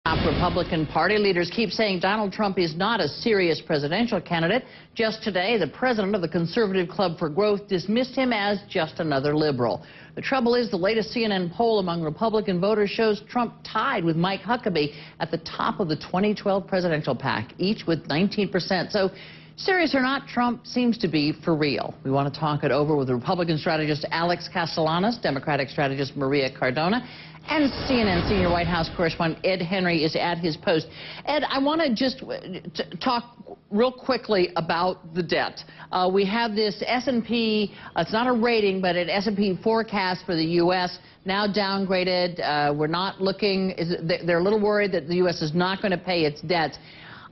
Top Republican Party leaders keep saying Donald Trump is not a serious presidential candidate. Just today, the president of the Conservative Club for Growth dismissed him as just another liberal. The trouble is, the latest CNN poll among Republican voters shows Trump tied with Mike Huckabee at the top of the 2012 presidential pack, each with 19%. So, serious or not, Trump seems to be for real. We want to talk it over with Republican strategist Alex Castellanos, Democratic strategist Maria Cardona, and CNN senior White House correspondent Ed Henry is at his post. Ed, I want to just talk real quickly about the debt. We have this S&P, it's not a rating, but an S&P forecast for the U.S. now downgraded. We're not looking, they're a little worried that the U.S. is not going to pay its debts.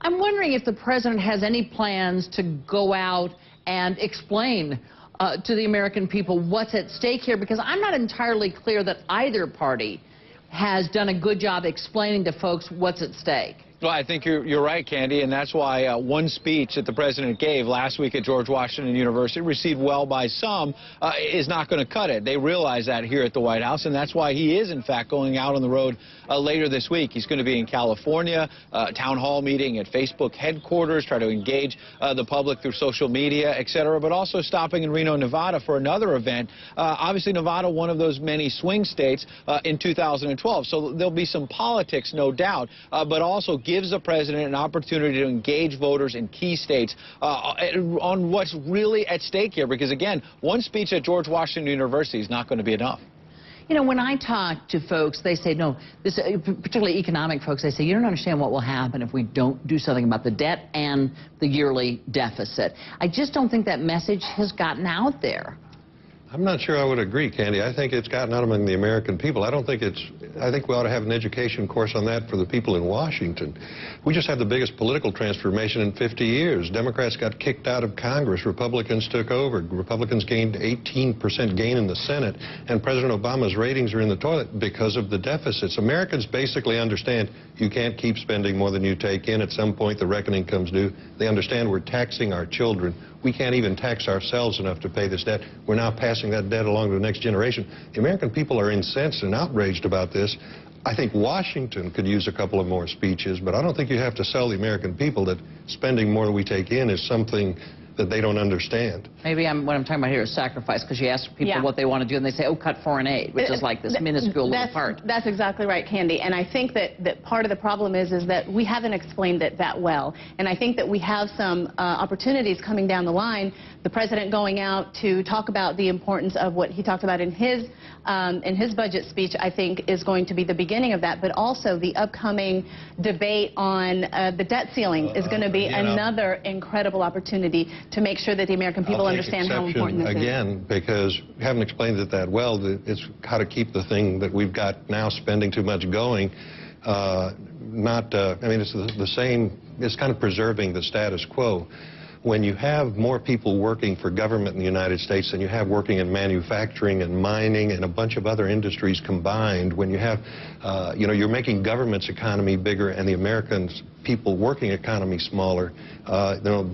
I'm wondering if the president has any plans to go out and explain to the American people what's at stake here, because I'm not entirely clear that either party has done a good job explaining to folks what's at stake. Well, I think you're right, Candy, and that's why one speech that the president gave last week at George Washington University, received well by some, is not going to cut it. They realize that here at the White House, and that's why he is, in fact, going out on the road later this week. He's going to be in California, town hall meeting at Facebook headquarters, try to engage the public through social media, etc., but also stopping in Reno, Nevada for another event. Obviously, Nevada, one of those many swing states in 2012, so there'll be some politics, no doubt, but also gives the president an opportunity to engage voters in key states on what's really at stake here. Because, again, one speech at George Washington University is not going to be enough. You know, when I talk to folks, they say, no, this, particularly economic folks, they say, you don't understand what will happen if we don't do something about the debt and the yearly deficit. I just don't think that message has gotten out there. I'm not sure I would agree, Candy. I think it's gotten out among the American people. I think we ought to have an education course on that for the people in Washington. We just had the biggest political transformation in 50 years. Democrats got kicked out of Congress. Republicans took over. Republicans gained 18% gain in the Senate, and President Obama's ratings are in the toilet because of the deficits. Americans basically understand you can't keep spending more than you take in. At some point, the reckoning comes due. They understand we're taxing our children. We can't even tax ourselves enough to pay this debt. We're now passing that debt along to the next generation. The American people are incensed and outraged about this. I think Washington could use a couple of more speeches, but I don't think you have to sell the American people that spending more than we take in is something that they don't understand. Maybe what I'm talking about here is sacrifice, because you ask people what they want to do, and they say, oh, cut foreign aid, which is like this minuscule little part. That's exactly right, Candy. And I think that part of the problem is that we haven't explained it that well. And I think that we have some opportunities coming down the line. The president going out to talk about the importance of what he talked about in his budget speech, I think, is going to be the beginning of that. But also the upcoming debate on the debt ceiling is going to be another incredible opportunity to make sure that the American people understand how important this is. Again, because we haven't explained it that well. It's how to keep the thing that we've got now spending too much going. I mean, it's the same, it's kind of preserving the status quo. When you have more people working for government in the United States than you have working in manufacturing and mining and a bunch of other industries combined, when you have, you know, you're making government's economy bigger and the Americans' people working economy smaller, you know,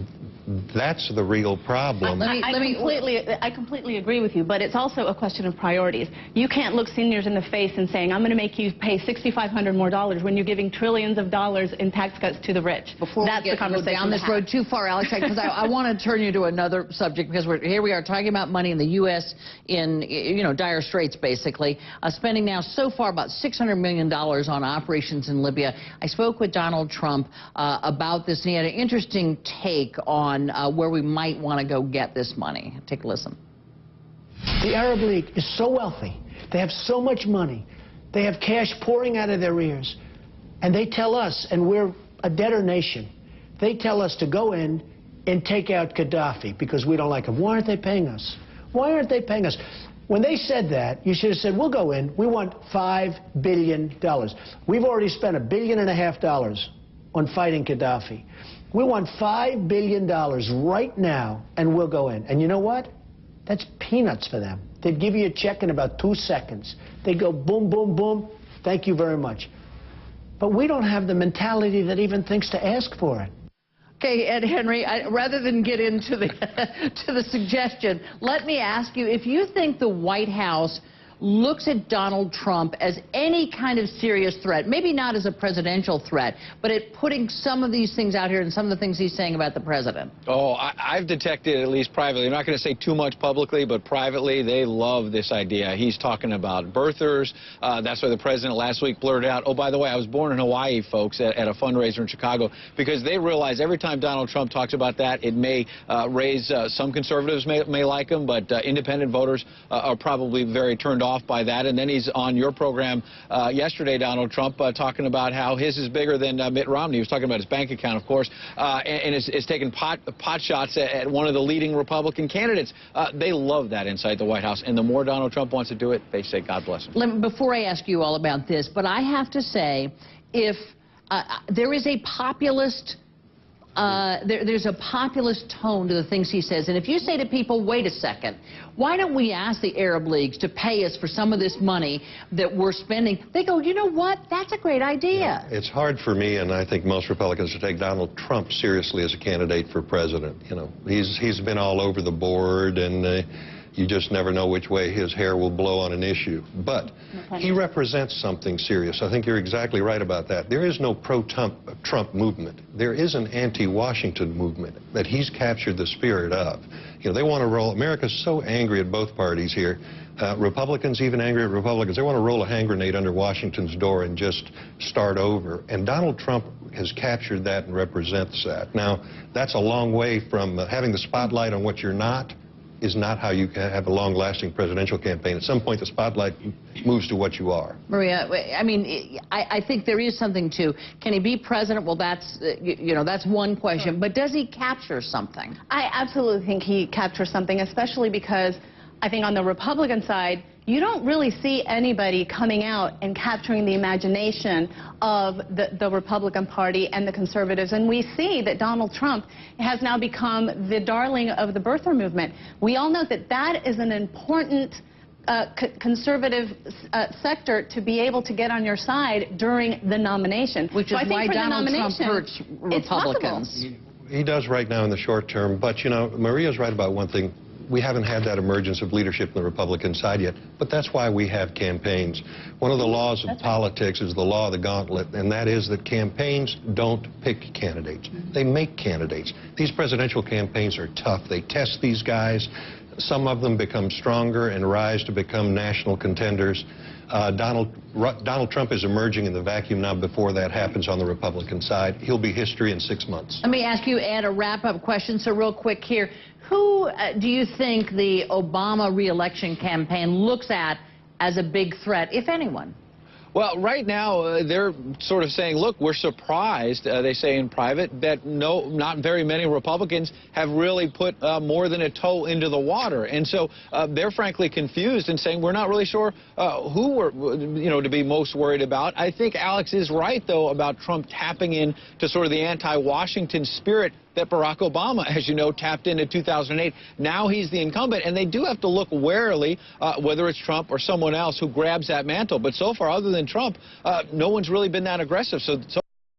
that's the real problem. I completely agree with you, but it's also a question of priorities. You can't look seniors in the face and saying, I'm going to make you pay $6,500 more when you're giving trillions of dollars in tax cuts to the rich. Before we go down this road too far, Alex, because I want to turn you to another subject, because here we are talking about money in the U.S. in, you know, dire straits, basically. Spending now so far about $600 million on operations in Libya. I spoke with Donald Trump about this, and he had an interesting take on where we might want to go get this money. Take a listen. The Arab League is so wealthy. They have so much money. They have cash pouring out of their ears. And they tell us, and we're a debtor nation, they tell us to go in and take out Gaddafi because we don't like him. Why aren't they paying us? Why aren't they paying us? When they said that, you should have said, we'll go in. We want $5 billion. We've already spent $1.5 billion on fighting Gaddafi. We want $5 billion right now, and we'll go in. And you know what? That's peanuts for them. They'd give you a check in about 2 seconds. They go boom, boom, boom, thank you very much. But we don't have the mentality that even thinks to ask for it. Okay, Ed Henry, rather than get into the, to the suggestion, let me ask you, if you think the White House looks at Donald Trump as any kind of serious threat, maybe not as a presidential threat, but at putting some of these things out here and some of the things he's saying about the president? Oh, I've detected, at least privately, I'm not going to say too much publicly, but privately, they love this idea. He's talking about birthers. That's why the president last week blurted out, oh, by the way, I was born in Hawaii, folks, at a fundraiser in Chicago, because they realize every time Donald Trump talks about that, it may raise some conservatives may like him, but independent voters are probably very turned off by that. And then he's on your program yesterday, Donald Trump, talking about how his is bigger than Mitt Romney. He was talking about his bank account, of course, and is taking pot shots at one of the leading Republican candidates. They love that inside the White House, and the more Donald Trump wants to do it, they say, God bless him. Before I ask you all about this, but I have to say, if there is a populist there's a populist tone to the things he says. And if you say to people, wait a second, why don't we ask the Arab leagues to pay us for some of this money that we're spending? They go, you know what? That's a great idea. Yeah, it's hard for me, and I think most Republicans, to take Donald Trump seriously as a candidate for president. You know, he's been all over the board, and you just never know which way his hair will blow on an issue. But he represents something serious. I think you're exactly right about that. There is no pro-Trump movement. There is an anti-Washington movement that he's captured the spirit of. You know, they want to roll. America's so angry at both parties here. Republicans, even angry at Republicans, they want to roll a hand grenade under Washington's door and just start over. And Donald Trump has captured that and represents that. Now, that's a long way from having the spotlight on what you're not. Is not how you can have a long-lasting presidential campaign. At some point, the spotlight moves to what you are. Maria, I mean, I think there is something to, can he be president? Well, that's, you know, that's one question. Sure. But does he capture something? I absolutely think he captures something, especially because I think on the Republican side, you don't really see anybody coming out and capturing the imagination of the Republican Party and the conservatives. And we see that Donald Trump has now become the darling of the birther movement. We all know that that is an important conservative sector to be able to get on your side during the nomination. Which is why Donald Trump hurts Republicans. He does right now in the short term. But, you know, Maria's right about one thing. We haven't had that emergence of leadership on the Republican side yet, but that's why we have campaigns. One of the laws of politics is the law of the gauntlet, and that is that campaigns don't pick candidates. They make candidates. These presidential campaigns are tough. They test these guys. Some of them become stronger and rise to become national contenders. Donald Trump is emerging in the vacuum now. Before that happens on the Republican side, he'll be history in 6 months. Let me ask you, Ed, a wrap-up question. So real quick here, who do you think the Obama re-election campaign looks at as a big threat, if anyone? Well, right now, they're sort of saying, look, we're surprised, they say in private, that not very many Republicans have really put more than a toe into the water. And so they're frankly confused and saying we're not really sure who we're, you know, to be most worried about. I think Alex is right, though, about Trump tapping into sort of the anti-Washington spirit that Barack Obama, as you know, tapped into 2008. Now he's the incumbent, and they do have to look warily, whether it's Trump or someone else who grabs that mantle. But so far, other than Trump, no one's really been that aggressive. So